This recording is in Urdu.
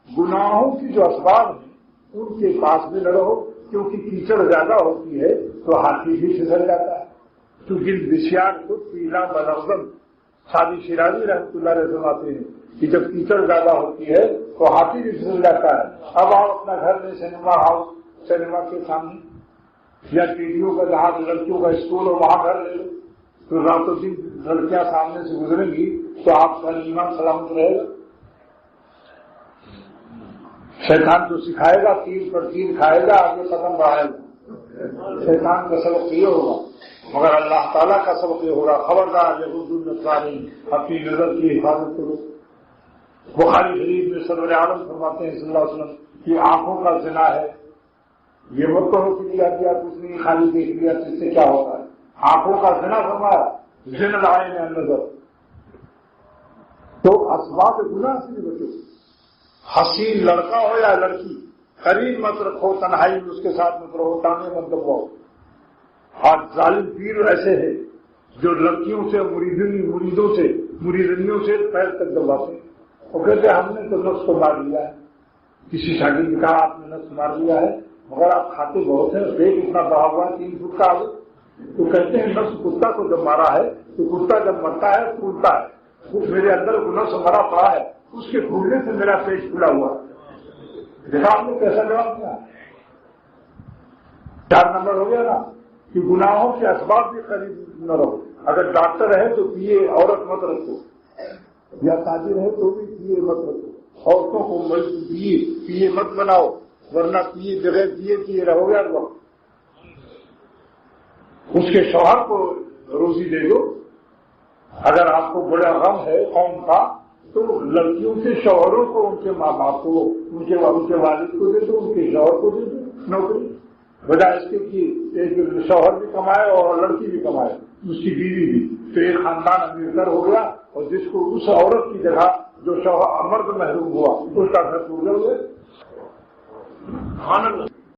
گناہوں کی جو اسباب ہیں ان کے پاس بھی نہ رہو، کیونکہ کیچڑ زیادہ ہوتی ہے تو ہاتھی بھی پھسل جاتا ہے. کیونکہ بسیار خود پیلا بلغم شادی شیرازی رحمۃ اللہ علیہ فرماتے ہیں کہ جب کیچڑ زیادہ ہوتی ہے تو ہاتھی بھی پھسل جاتا ہے. اب آپ اپنا گھر میں سنیما ہاؤس، سنیما کے سامنے یا ٹی ویوں کا جہاں لڑکیوں کا اسکول ہو وہاں گھر لے لو، تو راتوں دن لڑکیاں سامنے سے گزریں گی تو آپ کا ایمان سلامت رہے گا. شیطان تو سکھائے گا، تیر پر تیر کھائے گا، آگے قدم بڑھائے گا. شیطان کا سبق یہ ہوگا، مگر اللہ تعالیٰ کا سبق یہ ہوگا خبردار یغض الابصار، اپنی نظر کی حفاظت کرو. بخاری شریف میں سرور عالم فرماتے ہیں صلی اللہ علیہ وسلم کہ آنکھوں کا زنا ہے. یہ مت کہو کہ کچھ نہیں، خالی دیکھ لیا اس سے کیا ہوتا ہے. آنکھوں کا زنا فرمایا، زنا العین النظر. تو اسباب گناہ سے بھی بچو. حسین لڑکا ہو یا لڑکی قریب مت رکھو، تنہائی میں اس کے ساتھ مت رہو، تانے مت دباؤ. اور ظالم پیر ایسے ہیں جو لڑکیوں سے مریدنیوں سے پیر تک دباتے ہیں. وہ کہتے ہیں ہم نے تو نفس کو مار لیا ہے. کسی شاگرد نے کہا آپ نے نفس مار لیا ہے مگر آپ کھاتے بہت ہیں، پیٹ اتنا بڑا ہوا 3 فٹ کا آگے. تو کہتے ہیں نفس کتا کو جب مارا ہے تو کتا جب مرتا ہے پھولتا ہے. میرے اندر نفس مرا پڑا ہے، اس کے پھولنے سے میرا پیٹ پھولا ہوا. دیکھا آپ نے کیسا جواب دیا. 4 نمبر ہو گیا نا کہ گناہوں کے اسباب بھی قریب نہ رہو. اگر ڈاکٹر ہے تو پیے عورت مت رکھو، یا تاجر ہے تو بھی پیے مت رکھو. عورتوں کو پیے مت بناؤ، ورنہ پیے بغیر پیے رہو گے. اس کے شوہر کو روزی دے دو. اگر آپ کو بڑا غم ہے قوم کا تو لڑکیوں کے شوہروں کو، ان کے ماں باپ کو، ان کے والد کو دے دو، ان کے شوہر کو دے دو نوکری، بجائے اس کے کہ ایک شوہر بھی کمائے اور لڑکی بھی کمائے، اس کی بیوی بھی. تو ایک خاندان امیر ہو گیا، اور جس کو اس عورت کی جگہ جو شوہر مرد محروم ہوا اس کا گھر ٹوٹ گیا.